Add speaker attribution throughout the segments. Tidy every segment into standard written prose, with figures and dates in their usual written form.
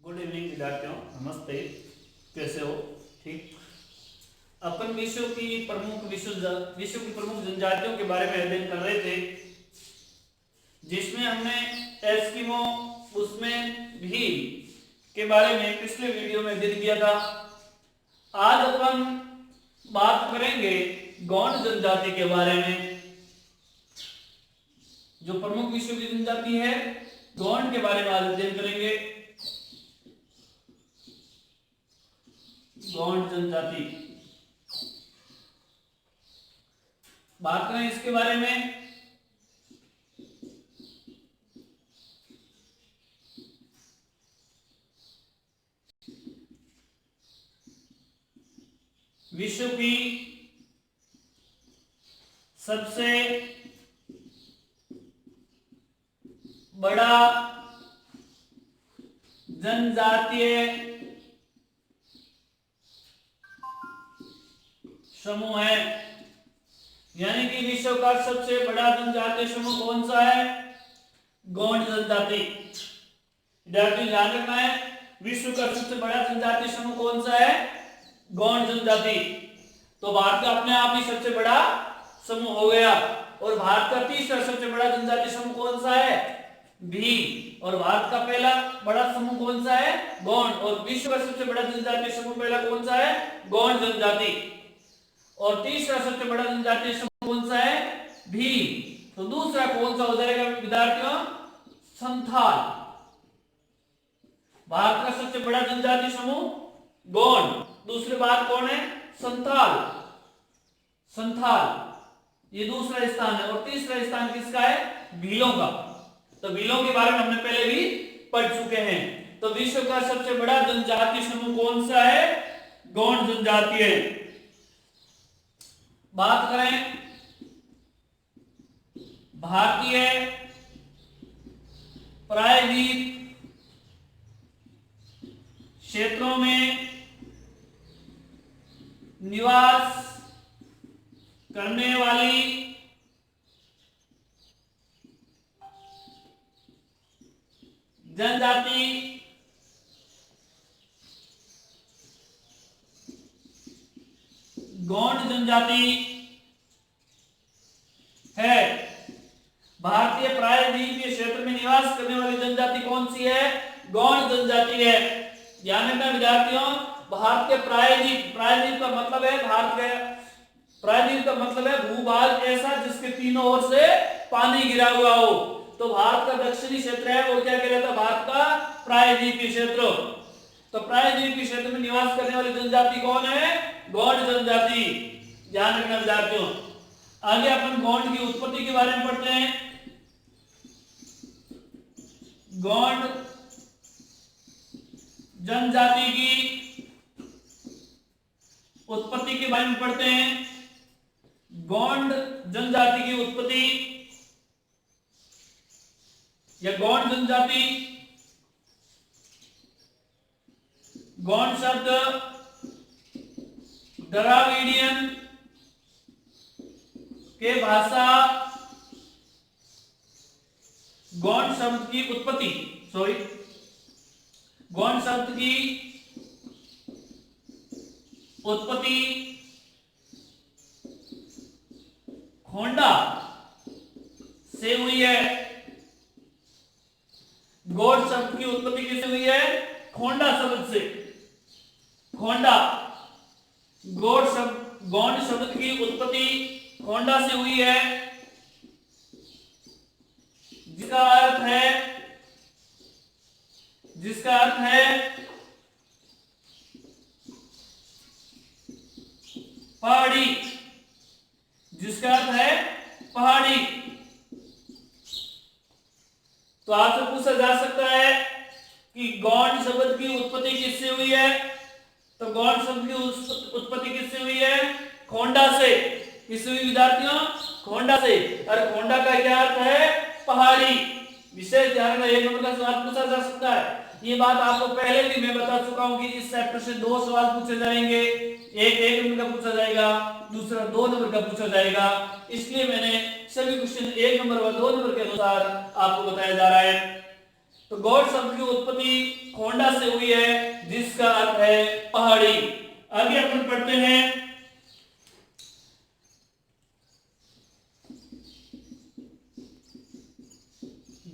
Speaker 1: Good evening विद्यार्थियों, नमस्ते। कैसे हो? ठीक। अपन विश्व की प्रमुख जनजातियों के बारे में अध्ययन कर रहे थे, जिसमें हमने एस्किमो उसमें भी के बारे में पिछले वीडियो में अध्ययन किया था। आज अपन बात करेंगे गोंड जनजाति के बारे में। जो प्रमुख विश्व की जनजाति है गोंड के बारे में आज अध्ययन करेंगे। गोंड जनजाति बात करें इसके बारे में। विश्व की सबसे बड़ा जनजातीय समूह है, यानी कि विश्व का सबसे बड़ा जनजातीय समूह कौन सा है? गोंड जनजाति। विद्यार्थी ध्यान रखना है, विश्व का सबसे बड़ा जनजातीय समूह कौन सा है? गोंड जनजाति। तो भारत का अपने आप ही सबसे बड़ा समूह हो गया। और भारत का तीसरा सबसे बड़ा जनजातीय समूह कौन सा है? भील। और भारत का पहला बड़ा समूह कौन सा है? गोंड। और विश्व का सबसे बड़ा जनजातीय समूह पहला कौन सा है? गोंड जनजाति। और तीसरा सबसे बड़ा जनजातीय समूह कौन सा है? भील। तो दूसरा कौन सा हो जाएगा विद्यार्थियों? संथाल। भारत का सबसे बड़ा जनजातीय समूह गोंड, दूसरी बात कौन है? संथाल। संथाल ये दूसरा स्थान है। और तीसरा स्थान किसका है? भीलों का। तो भीलों के बारे में हमने पहले भी पढ़ चुके हैं। तो विश्व का सबसे बड़ा जनजातीय समूह कौन सा है? गोंड जनजातीय। बात करें भारतीय प्रायद्वीप क्षेत्रों में निवास करने वाली जनजाति गोंड जनजाति है। भारतीय प्रायद्वीपीय क्षेत्र में निवास करने वाली जनजाति कौन सी है? गोंड जनजाति है। ध्यान रखना विद्यार्थियों, भारत के प्रायद्वीप, प्रायद्वीप का मतलब है भारत के प्रायद्वीप का मतलब है भूभाग ऐसा जिसके तीनों ओर से पानी गिरा हुआ हो। तो भारत का दक्षिणी क्षेत्र है वो क्या कहलाता है? भारत का प्रायद्वीपीय क्षेत्र। तो प्रायद्वीपीय क्षेत्र में निवास करने वाली जनजाति कौन है? गोंड जनजाति। ध्यान रखना विद्यार्थियों। आगे अपन गोंड की उत्पत्ति के बारे में पढ़ते हैं। गोंड जनजाति की उत्पत्ति के बारे में पढ़ते हैं। गोंड जनजाति की उत्पत्ति या गोंड जनजाति, गोंड शब्द द्रविडियन के भाषा गोंड शब्द की उत्पत्ति गोंड शब्द की उत्पत्ति खोंडा से हुई है। गोंड शब्द की उत्पत्ति किससे हुई है? खोंडा शब्द से। खोंडा गोंड शब्द की उत्पत्ति खोंडा से हुई है, जिसका अर्थ है पहाड़ी। जिसका अर्थ है पहाड़ी। तो आपसे पूछा जा सकता है कि गोंड शब्द की उत्पत्ति किससे हुई है? तो गोंड शब्द की उत्पत्ति किससे हुई है? खोंडा से। किससे हुई विद्यार्थियों? खोंडा से। और खोंडा का क्या अर्थ है? पहाड़ी। विशेष ध्यान रखना, एक नंबर का सवाल पूछा जा सकता है। ये बात आपको पहले भी मैं बता चुका हूं कि इस चैप्टर से 2 सवाल पूछे जाएंगे। एक नंबर का पूछा जाएगा, दूसरा 2 नंबर का पूछा जाएगा। इसलिए मैंने सभी क्वेश्चन 1 नंबर व 2 नंबर के अनुसार आपको बताया जा रहा है। तो गौड़ शब्द की उत्पत्ति खोंडा से हुई है, जिसका अर्थ है पहाड़ी। आगे अपन पढ़ते हैं।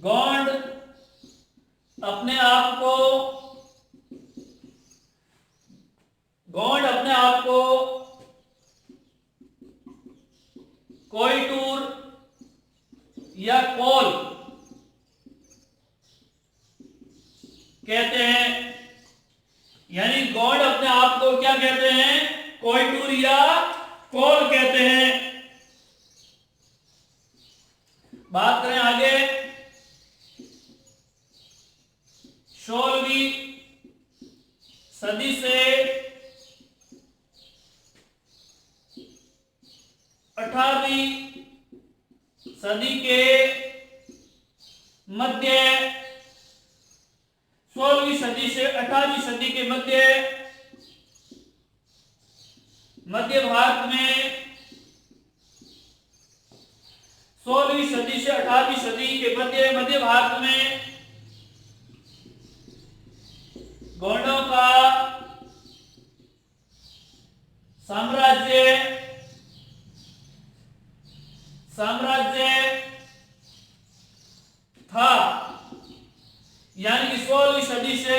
Speaker 1: गौड़ अपने आप को कोयटूर या कोल कहते हैं। यानी गौड़ अपने आप को क्या कहते हैं? कोयटूर या कोल कहते हैं। बात करें आगे 16वीं सदी से 18वीं सदी के मध्य, 16वीं सदी से 18वीं सदी के मध्य भारत में, 16वीं सदी से 18वीं सदी के मध्य भारत में गौड़ों का साम्राज्य था। यानी कि 16वीं सदी से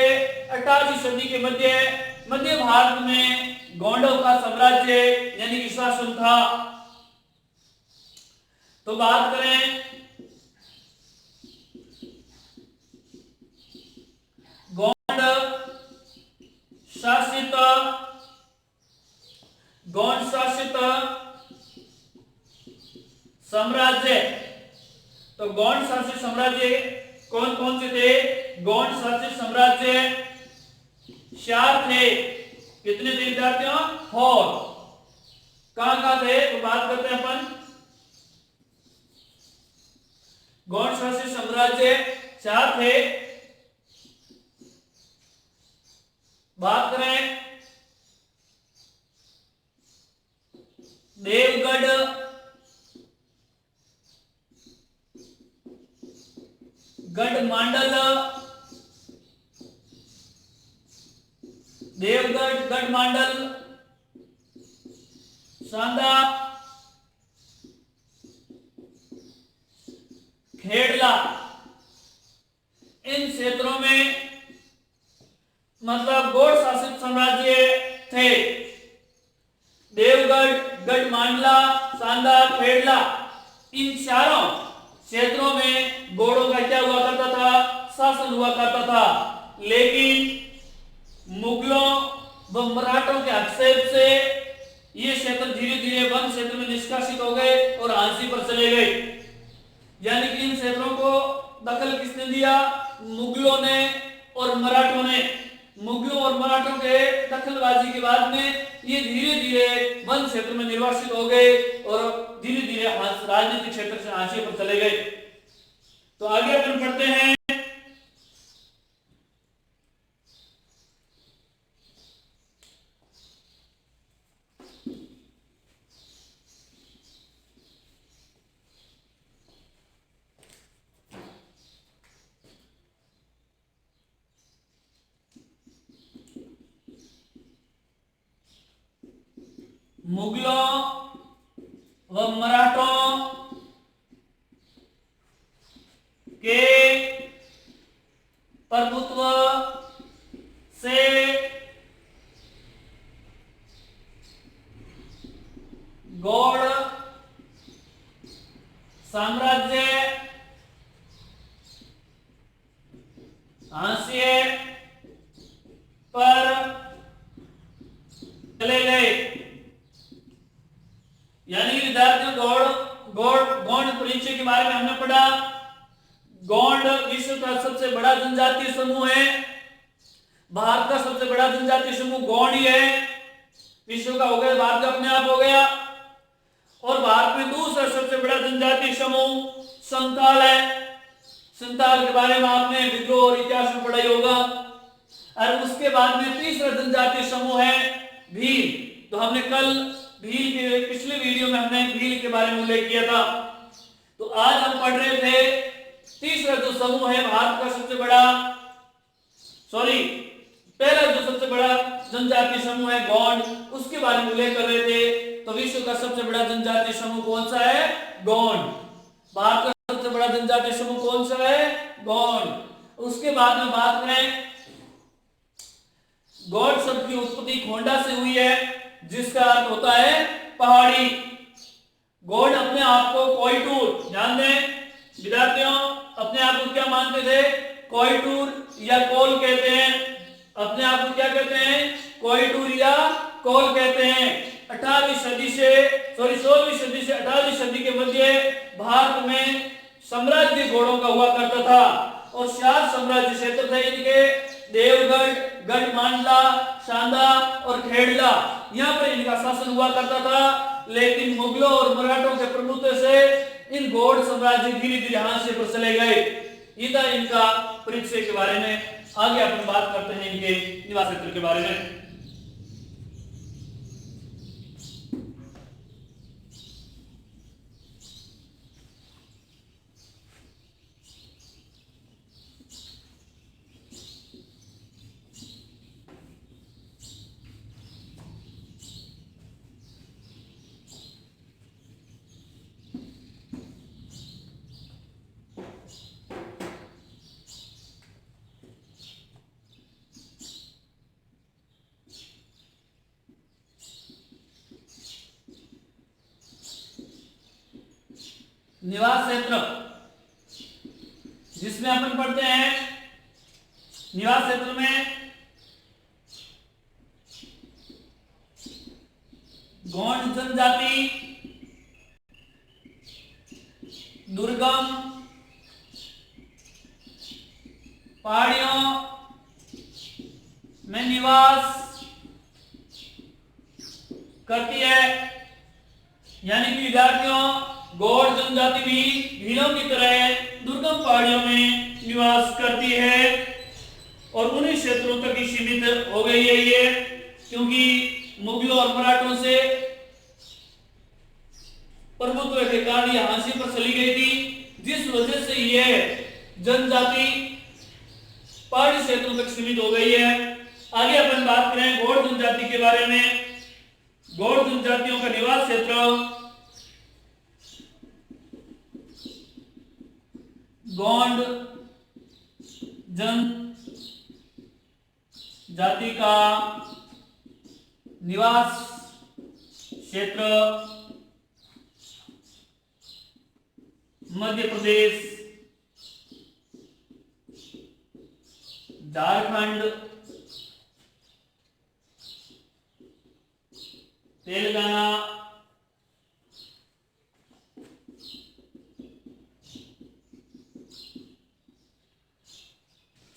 Speaker 1: 18वीं सदी के मध्य भारत में गौड़ों का साम्राज्य यानी कि शासन था। तो बात करें गौड़ शासित साम्राज्य, तो गौड़ शासित साम्राज्य कौन कौन से थे? गौड़ शासित साम्राज्य 4 थे। कितने थे विद्यार्थियों? 4। कहां थे? तो बात करते हैं अपन। गौड़ शासित साम्राज्य 4 थे। बात करें देवगढ़, गढ़मांडल, सांदा, खेड़ला, इन क्षेत्रों में मतलब गौड़ शासित साम्राज्य थे। देवगढ़, गढ़मांडला, सांदा, खेड़ला, इन चारों क्षेत्रों में गौड़ों का क्या हुआ करता था? शासन हुआ करता था। लेकिन मुगलों व मराठों के हस्तक्षेप से ये क्षेत्र धीरे धीरे वन क्षेत्र में निष्कासित हो गए और झांसी पर चले गए। यानी कि इन क्षेत्रों को दखल किसने दिया? मुगलों ने और मराठों ने। मुगलों और मराठों के दखलबाजी के बाद में ये धीरे धीरे वन क्षेत्र में निर्वासित हो गए और धीरे धीरे राजनीतिक क्षेत्र से झांसी पर चले गए। तो आगे अपन पढ़ते हैं। मुगलों व मराठों के प्रभुत्व से गौड़ साम्राज्य झांसी पर चले गए। यानी विद्यार्थियों गौड़ परिचय के बारे में हमने पढ़ा। गौड़ विश्व का सबसे बड़ा जनजातीय समूह है। भारत का सबसे बड़ा जनजातीय समूह गौड़ ही है। विश्व का हो गया, भारत का अपने आप हो गया। और भारत में दूसरा सबसे बड़ा जनजातीय समूह संथाल है। संथाल के बारे में आपने विद्रोह और इतिहास में पढ़ा होगा। और उसके बाद में तीसरा जनजातीय समूह है भील। तो हमने कल भील के पिछले वीडियो में हमने भील के बारे में उल्लेख किया था। तो आज हम पढ़ रहे थे तीसरा जो समूह है भारत का सबसे बड़ा, पहला जो सबसे बड़ा जनजातीय समूह है गोंड, उसके बारे में उल्लेख कर रहे थे। तो विश्व का सबसे बड़ा जनजातीय समूह कौन सा है? गोंड। भारत का सबसे बड़ा जनजातीय समूह कौन सा है? गोंड। उसके बाद में बात करें, गोंड शब्द की उत्पत्ति खोंडा से हुई है, जिसका अर्थ होता है पहाड़ी। गोंड अपने आप को कोयटूर, ध्यान दें विद्यार्थियों, अपने आप को क्या मानते थे? कोयटूर या कोल कहते हैं। अपने आप को क्या कहते हैं? कोयटूर या कोल कहते हैं। 18वीं सदी से 16वीं सदी से 18वीं सदी के मध्य भारत में साम्राज्य घोड़ों का हुआ करता था, और 4 साम्राज्य क्षेत्र थे इनके, देवगढ़, गढ़मांडला, शांदा और खेड़ला। यहाँ पर इनका शासन हुआ करता था, लेकिन मुगलों और मराठों के प्रभुत्व से इन गौड़ साम्राज्य धीरे धीरे हाथ से पर चले गए। ये था इनका परिचय के बारे में। आगे अपन बात करते हैं इनके निवास क्षेत्र के बारे में। निवास क्षेत्र, जिसमें अपन पढ़ते हैं निवास क्षेत्र में गोंड जनजाति दुर्गम पहाड़ियों में निवास करती है। यानी कि विद्यार्थियों, गौड़ जनजाति भी भीलों की तरह दुर्गम पहाड़ियों में निवास करती है, और उन्हीं क्षेत्रों तक ही सीमित हो गई है ये, क्योंकि मुगलों और मराठों से प्रभुत्व के कारण यह हांसी पर चली गई थी, जिस वजह से यह जनजाति पहाड़ी क्षेत्रों तक सीमित हो गई है। आगे अपन बात करें गौड़ जनजाति के बारे में। गौड़ जनजातियों का निवास क्षेत्र गोंड जनजाति का निवास क्षेत्र मध्य प्रदेश, झारखंड, तेलंगाना,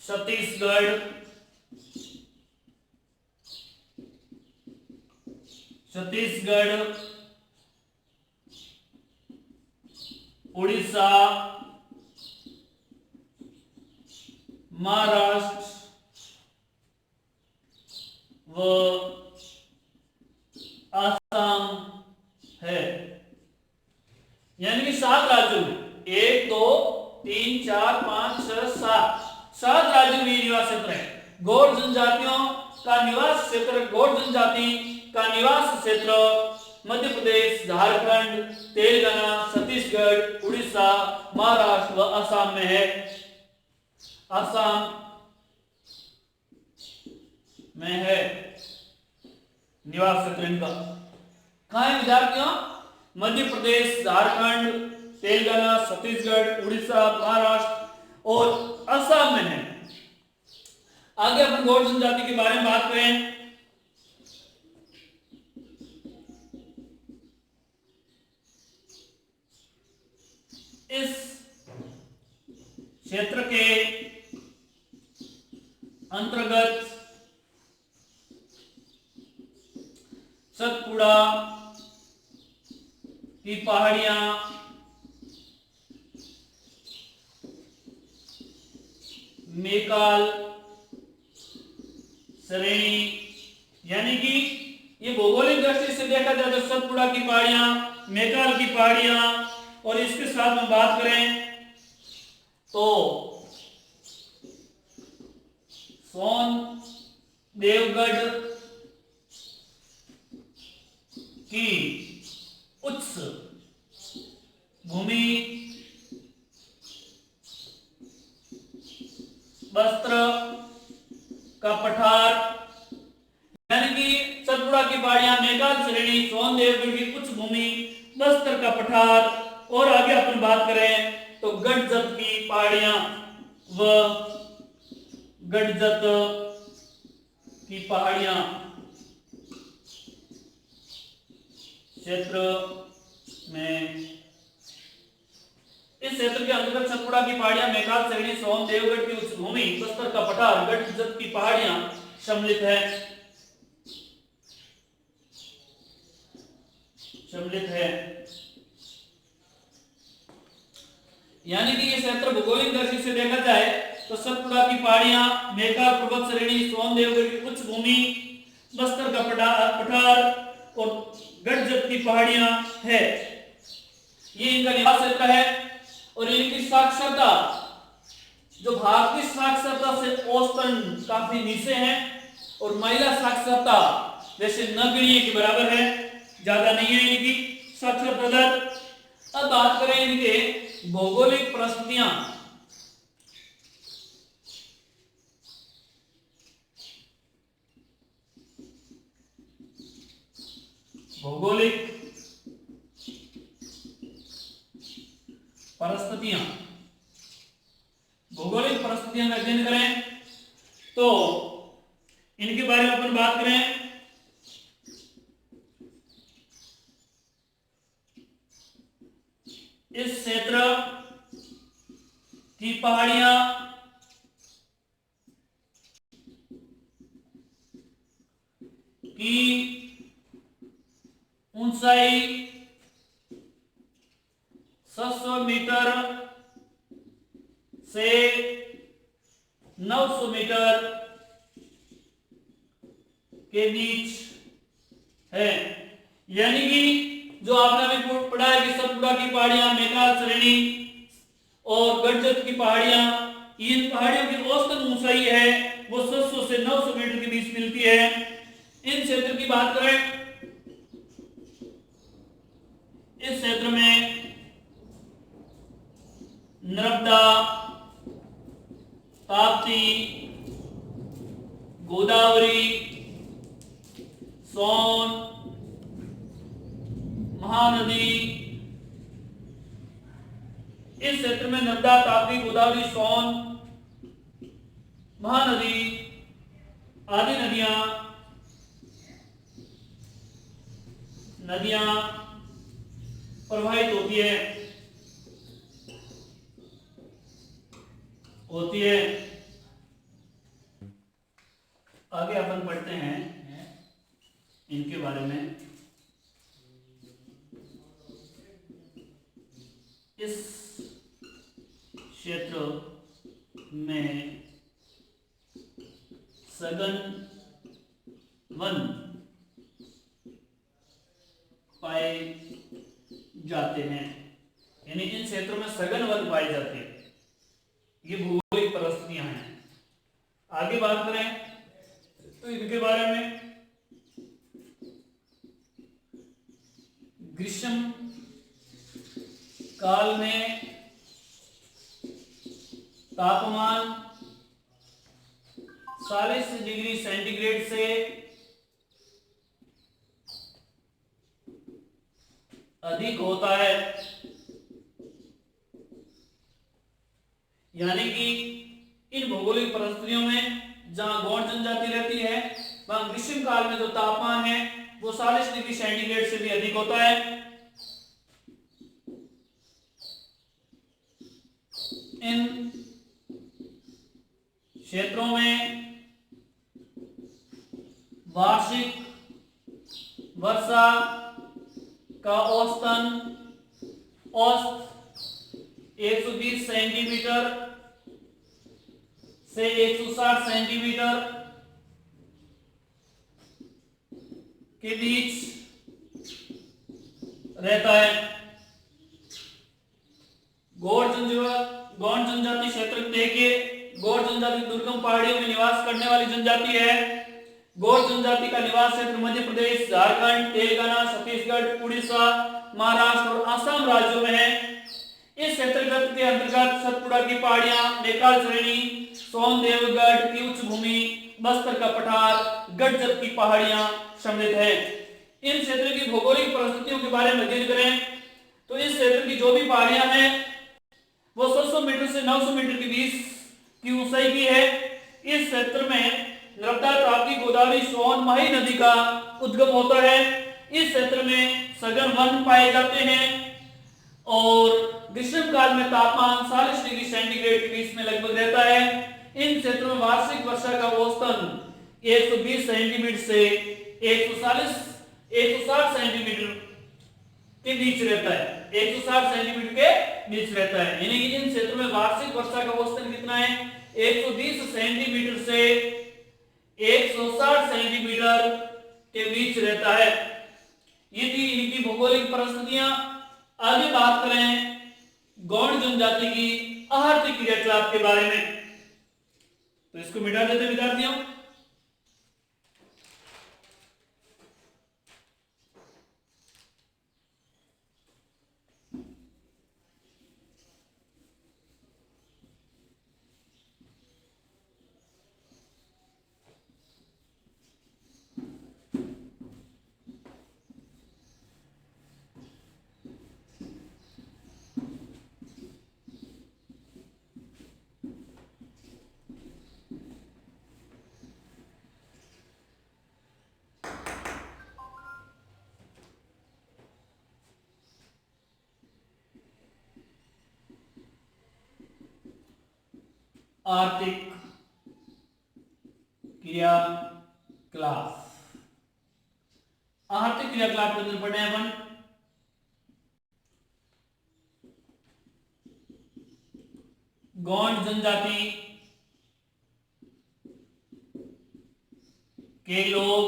Speaker 1: छत्तीसगढ़, उड़ीसा, महाराष्ट्र व आसाम है। यानी कि 7 राज्यों में 1 2 3 4 5 6 7 राज्यों में निवास क्षेत्र है। गौड़ जनजातियों का निवास क्षेत्र, गौड़ जनजाति का निवास क्षेत्र मध्य प्रदेश, झारखंड, तेलंगाना, छत्तीसगढ़, उड़ीसा, महाराष्ट्र व असम में है। असम में है निवास क्षेत्र इनका। कहाँ है विद्यार्थियों? मध्य प्रदेश, झारखंड, तेलंगाना, छत्तीसगढ़, उड़ीसा, महाराष्ट्र और असम में है। आगे अपन गौड़ जनजाति के बारे में बात करें। इस क्षेत्र के अंतर्गत सतपुड़ा की पहाड़ियां, मेकाल श्रेणी, यानी कि ये भौगोलिक दृष्टि से देखा जाए तो सतपुड़ा की पहाड़ियां, मेकाल की पहाड़ियां, और इसके साथ में बात करें तो देवगढ़ की उच्च भूमि बस्त्र का पठार, यानी कि सतपुड़ा की पहाड़ियां, मेघाल श्रेणी, सोन देवगढ़ की उच्च भूमि, बस्तर का पठार, और आगे अपन बात करें तो गढ़जत की पहाड़ियां व गढ़जत की पहाड़ियां क्षेत्र में, इस क्षेत्र के अंतर्गत सतपुड़ा की पहाड़ियां, मेघाल श्रेणी, सोन देवगढ़ की उच्च भूमि, बस्तर का पठार, गढ़जत की पहाड़ियां सम्मिलित है। यानी कि ये क्षेत्र भौगोलिक दृष्टि से देखा जाए तो सतपुड़ा की पहाड़ियां, मेघाल पर्वत श्रेणी, सोन देवगढ़ की उच्च भूमि, बस्तर का पठार और गढ़जत की पहाड़ियां है। ये इनका निवास क्षेत्र है और इनकी साक्षरता, जो भारत की साक्षरता से औसतन काफी नीचे है और महिला साक्षरता जैसे नगरीय के बराबर है, ज्यादा नहीं है इनकी साक्षरता दर। अब बात करें इनके भौगोलिक परिस्थितियां, भौगोलिक का अध्ययन करें तो इनके बारे में अपन बात करें इस क्षेत्र की पहाड़ियां की ऊंचाई 700 मीटर से 900 मीटर के बीच है। यानी कि जो आपने अभी पढ़ा है कि सतपुड़ा की पहाड़ियां, मेघाल श्रेणी और गढ़जत की पहाड़ियां, इन पहाड़ियों की औसतन ऊंचाई है वो 700 से 900 मीटर के बीच मिलती है। इन क्षेत्र की बात करें, इस क्षेत्र में नर्मदा, ताप्ती, गोदावरी, सोन, महानदी, इस क्षेत्र में नर्मदा, ताप्ती, गोदावरी, सोन, महानदी आदि नदियां प्रवाहित होती है। आगे अपन पढ़ते हैं इनके बारे में। इस क्षेत्र में सघन वन पाए जाते हैं, यानी इन क्षेत्रों में सघन वन पाए जाते हैं। ये भौगोलिक परिस्थितियां हैं। आगे बात करें तो इनके बारे में, ग्रीष्म काल में तापमान 40 डिग्री सेंटीग्रेड से अधिक होता है। यानी कि इन भौगोलिक परिस्थितियों में जहां गौड़ जनजाति रहती है वहां ग्रीष्म काल में जो तापमान है वो 40 डिग्री सेंटीग्रेड से भी अधिक होता है। इन क्षेत्रों में वार्षिक वर्षा का औसत 120 सेंटीमीटर से 160 सेंटीमीटर के बीच रहता है। गौड़ जनजाति क्षेत्र देखिए, गौड़ जनजाति दुर्गम पहाड़ियों में निवास करने वाली जनजाति है। गौड़ जनजाति का निवास क्षेत्र मध्य प्रदेश, झारखंड, तेलंगाना, छत्तीसगढ़, उड़ीसा, महाराष्ट्र और असम राज्यों में है। इस क्षेत्र के अंतर्गत सतपुड़ा की पहाड़ियां, नेकाल श्रेणी, सोनदेवगढ़ की उच्च भूमि, बस्तर का पठार, गढ़जत की पहाड़ियां सम्मिलित है। इन क्षेत्र की भौगोलिक परिस्थितियों के बारे में अध्ययन करें तो इस क्षेत्र की जो भी पहाड़ियां हैं वो 700 मीटर से 900 मीटर के बीच की ऊंचाई की है। इस क्षेत्र में नर्मदा, ताप्ती, गोदावरी, सोन, माही नदी का उद्गम होता है। इस क्षेत्र में सघन वन पाए जाते हैं और ग्रीष्म काल में तापमान 40 डिग्री सेंटीग्रेड के बीच में लगभग रहता है। इन क्षेत्रों में वार्षिक वर्षा का औसतन 120 सेंटीमीटर से 160 सेंटीमीटर के बीच रहता है। 160 सेंटीमीटर के बीच रहता है, यानी कि इन क्षेत्रों में वार्षिक वर्षा का औसतन कितना है? 120 सेंटीमीटर से 160 सेंटीमीटर के बीच रहता है। ये थी इनकी भौगोलिक परिस्थितियां। आगे बात करें गौड़ जनजाति की आहार्तिक क्रियाकलाप के बारे में, तो इसको मिटा देते विद्यार्थियों। आर्थिक क्रियाकलाप, आर्थिक क्रियाकलाप के अंदर पढ़े अपन गौड़ जनजाति के लोग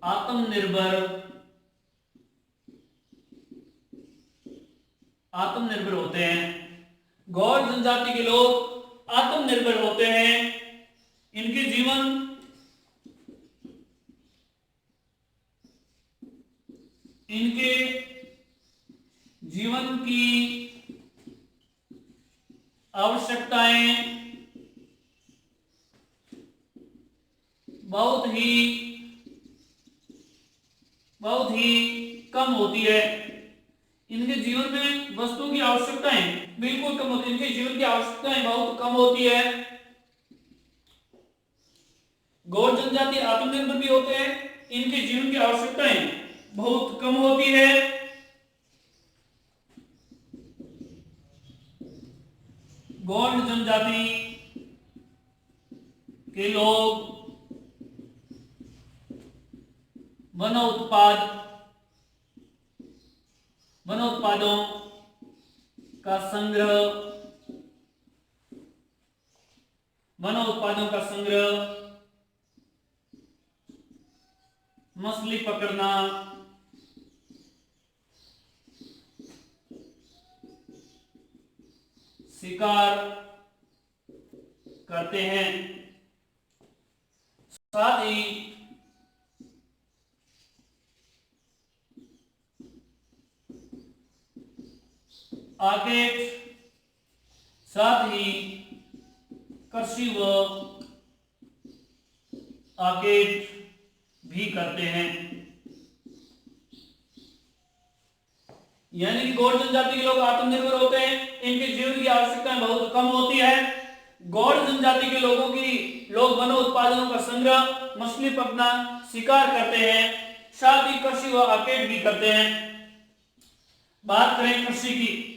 Speaker 1: आत्मनिर्भर होते हैं। गौड़ जनजाति के लोग आत्मनिर्भर होते हैं। इनके जीवन की आवश्यकताएं बहुत ही कम होती है। इनके जीवन में वस्तुओं की आवश्यकताएं बिल्कुल कम होती है। इनके जीवन की आवश्यकताएं बहुत कम होती है। गौड़ जनजाति आत्मनिर्भर भी होते हैं। इनके जीवन की आवश्यकताएं बहुत कम होती है। गौड़ जनजाति के लोग वनोत्पादों का संग्रह, मछली पकड़ना, शिकार करते हैं। साथ ही कृषि व आकेट भी करते हैं। यानी कि गौड़ जनजाति के लोग आत्मनिर्भर होते हैं। इनके जीवन की आवश्यकताएं बहुत कम होती है। गौड़ जनजाति के लोग वनों उत्पादनों का संग्रह, मछली पकड़ना, शिकार करते हैं। साथ ही कृषि व आकेट भी करते हैं। बात करें कृषि की,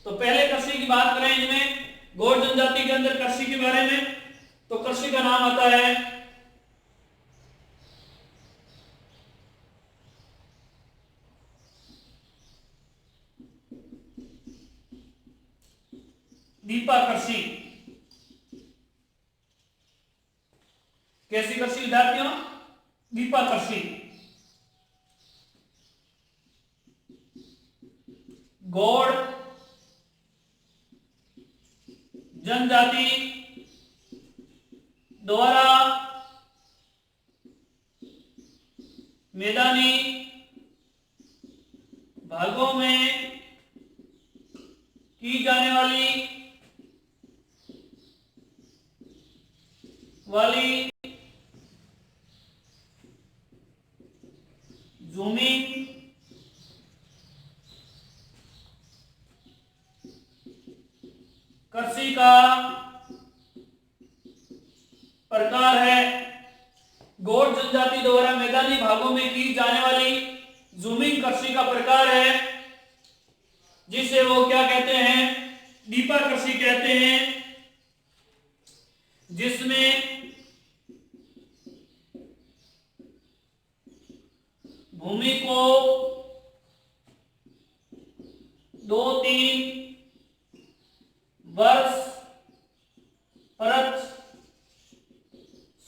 Speaker 1: तो पहले कृषि की बात करें इनमें गौड़ जनजाति के अंदर कृषि के बारे में, तो कृषि का नाम आता है दीपा कृषि। विद्यार्थियों, दीपा कृषि। गौड़ जनजाति द्वारा मैदानी भागों में की जाने वाली जूमिंग कृषि का प्रकार है। गौड़ जनजाति द्वारा मैदानी भागों में की जाने वाली जूमिंग कृषि का प्रकार है, जिसे वो क्या कहते हैं, दीपा कृषि कहते हैं, जिसमें भूमि को 2-3 वर्ष परत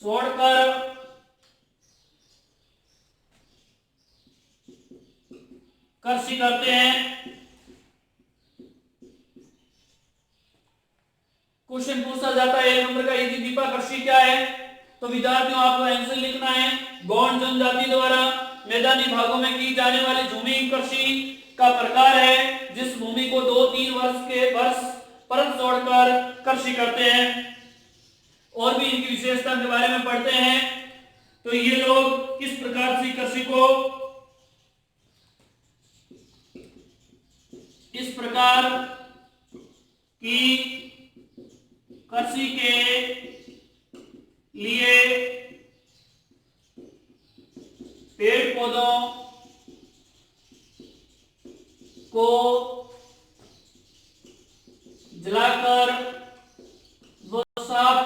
Speaker 1: छोड़कर कृषि करते हैं। क्वेश्चन पूछा जाता है 1 नंबर का, यदि दीपा कृषि क्या है? तो विद्यार्थियों आपको आंसर लिखना है, गौड़ जनजाति द्वारा मैदानी भागों में की जाने वाली जूमिंग कृषि का प्रकार है, जिस भूमि को 2-3 वर्ष परत छोड़कर कृषि करते हैं। और भी इनकी विशेषता के बारे में पढ़ते हैं। तो ये लोग किस प्रकार से कृषि को, इस प्रकार की कृषि के लिए पेड़ पौधों को जलाकर वो साफ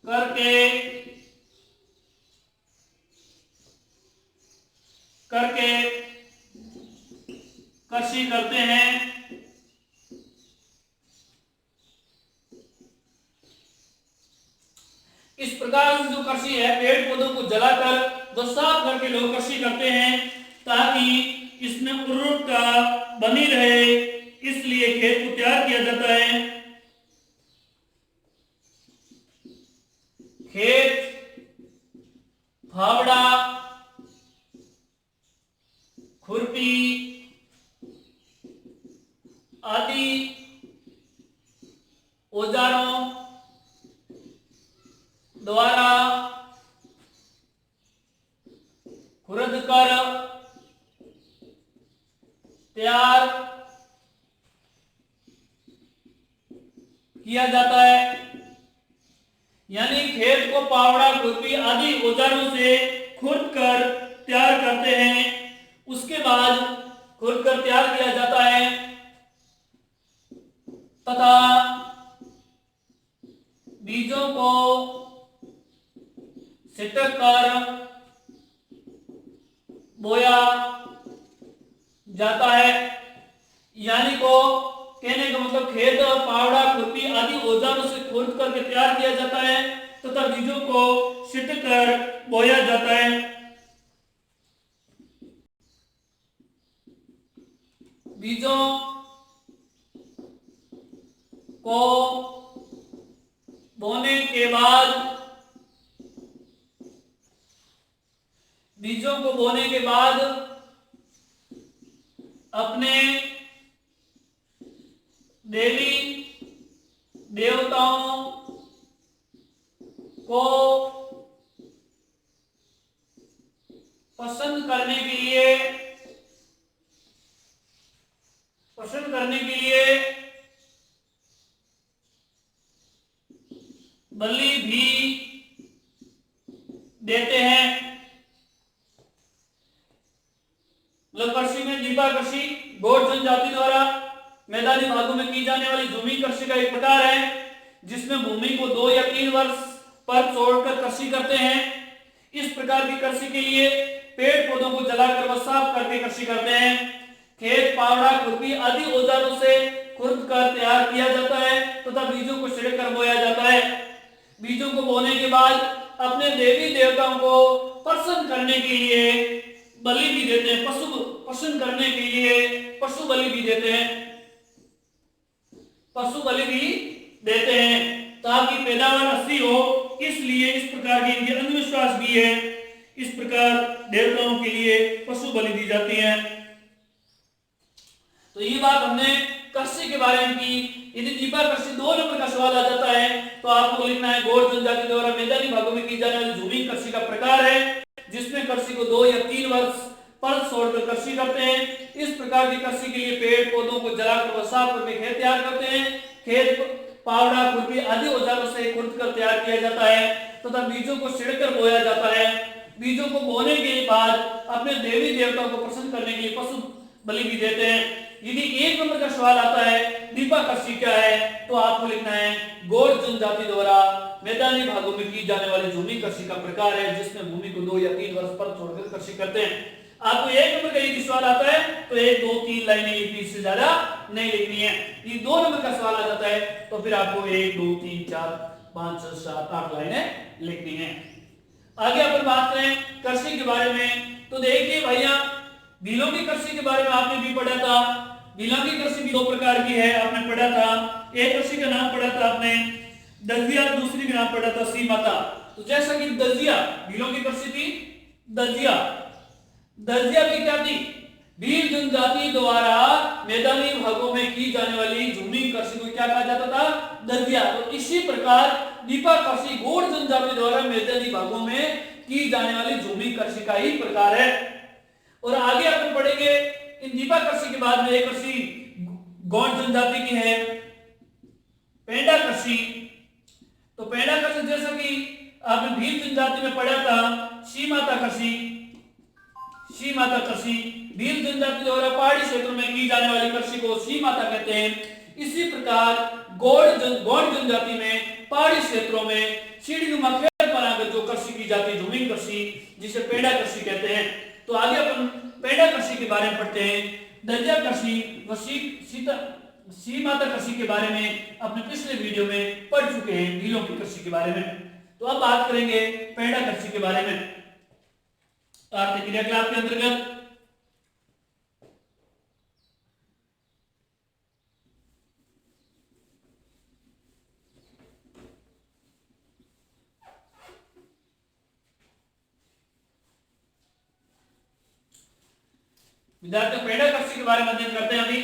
Speaker 1: करके कृषि करते हैं। इस प्रकार से जो कृषि है, पेड़ पौधों को जलाकर व साफ करके लोग कृषि करते हैं, ताकि इसमें उर्वरता बनी रहे, इसलिए खेत को तैयार किया जाता है। खेत फावड़ा, खुरपी आदि औजारों द्वारा खुरद कर तैयार किया जाता है। यानी खेत को पावड़ा, खुरपी आदि औजारों से खुरद कर तैयार करते हैं। उसके बाद खुरद कर तैयार किया जाता है तथा बीजों को छिटक कर बोया जाता है। यानी को कहने का मतलब खेत पावड़ा, खुरपी आदि औजारों से खुरद करके तैयार किया जाता है तथा बीजों को छिटक कर बोया जाता है। बीजों को बोने के बाद अपने देवी देवताओं को पसंद करने के लिए बलि भी देते हैं। कृषि में दीपा कृषि गौड़ जनजाति द्वारा मैदानी भागों में की जाने वाली जूमिंग कृषि का एक प्रकार है, जिसमें भूमि को 2 या 3 वर्ष पर छोड़कर कृषि करते हैं। इस प्रकार की कृषि के लिए पेड़ पौधों को जलाकर व साफ करके कृषि करते हैं। खेत पावड़ा, खुरपी आदि औजारों से खुर्द कर तैयार किया जाता है तथा बीजों को छिड़कर बोया जाता है। बीजों को बोने के बाद अपने देवी देवताओं को प्रसन्न करने के लिए बलि भी देते हैं, पशु प्रसन्न करने के लिए पशु बलि भी देते हैं, पशु बलि भी देते हैं ताकि पैदावार अच्छी हो। इसलिए इस प्रकार के इनके अंधविश्वास भी है। इस प्रकार देवताओं के लिए पशु बलि दी जाती है। तो ये बात हमने कृषि के बारे में की। यदि दीपा कृषि 2 नंबर का सवाल आ जाता है तो आपको लिखना है गौड़ जनजाति द्वारा मैदानी भागों में की जाने वाली झूमी कृषि का प्रकार है जिसमें कृषि को 2 या 3 वर्ष पर छोड़कर कृषि करते हैं। इस प्रकार की कृषि के लिए पेड़ पौधों को जलाकर व साफ करके खेत तैयार करते हैं। खेत पावड़ा खुरपी आदि औजारों से खुर्द कर तैयार किया जाता है तथा बीजों को छिड़कर बोया जाता है। बीजों को बोने के बाद अपने देवी देवताओं को प्रसन्न करने के लिए पशु बलि भी देते हैं। यदि 1 नंबर का सवाल आता है दीपा कृषि क्या है तो आपको लिखना है गौड़ जनजाति द्वारा मैदानी भागों में की जाने वाली झूमी कृषि का प्रकार है जिसमें भूमि को 2 या 3 वर्ष पर छोड़कर कृषि करते हैं। आपको 1 नंबर का यदि सवाल आता है तो 1, 2, 3 लाइनें लिखनी, इससे ज्यादा नहीं लिखनी है। यदि 2 नंबर का सवाल आ जाता है तो फिर आपको 1, 2, 3, 4, 5, 6, 7, 8 लाइनें लिखनी है। आगे अपन बात करें कृषि के बारे में तो देखिए भैया बिलों की कृषि के बारे में आपने भी पढ़ा था। बिलों की कृषि भी 2 प्रकार की है, आपने पढ़ा था। एक कृषि का नाम पढ़ा था आपने दजिया, दूसरी का नाम पढ़ा था सीमाता। तो जैसा कि दजिया बिलों की कृषि थी, दजिया दजिया की क्या थी? भील जनजाति द्वारा मैदानी भागों में की जाने वाली झूमी कृषि को क्या कहा जाता था? दजिया। तो इसी प्रकार दीपा कृषि गौड़ जनजाति द्वारा मैदानी भागों में की जाने वाली झूमी कृषि का ही प्रकार है। और आगे अपन पढ़ेंगे इन दीपा कृषि के बाद में एक कृषि गौड़ जनजाति की है पेंडा कृषि। तो पेंडा कृषि जैसा कि आपने भील जनजाति में पढ़ा था सीमाता कृषि। सीमाता कृषि भील जनजाति द्वारा पहाड़ी क्षेत्रों में की जाने वाली कृषि को सीमाता कहते हैं। इसी प्रकार गौड़ जनजाति में पहाड़ी क्षेत्रों में सीढ़ीनुमा खेत बनाकर जो कृषि की जाती है झूमी कृषि जिसे पेंडा कृषि कहते हैं। तो आगे अपन पेंडा कृषि के बारे में पढ़ते हैं। दजिया कृषि व सीमाता कृषि के बारे में अपने पिछले वीडियो में पढ़ चुके हैं भीलों की कृषि के बारे में। तो अब बात करेंगे पेंडा कृषि के बारे में। आर्थिक क्रियाकलाप के अंतर्गत विद्यार्थियों पेंडा कृषि के बारे में अध्ययन करते हैं अभी।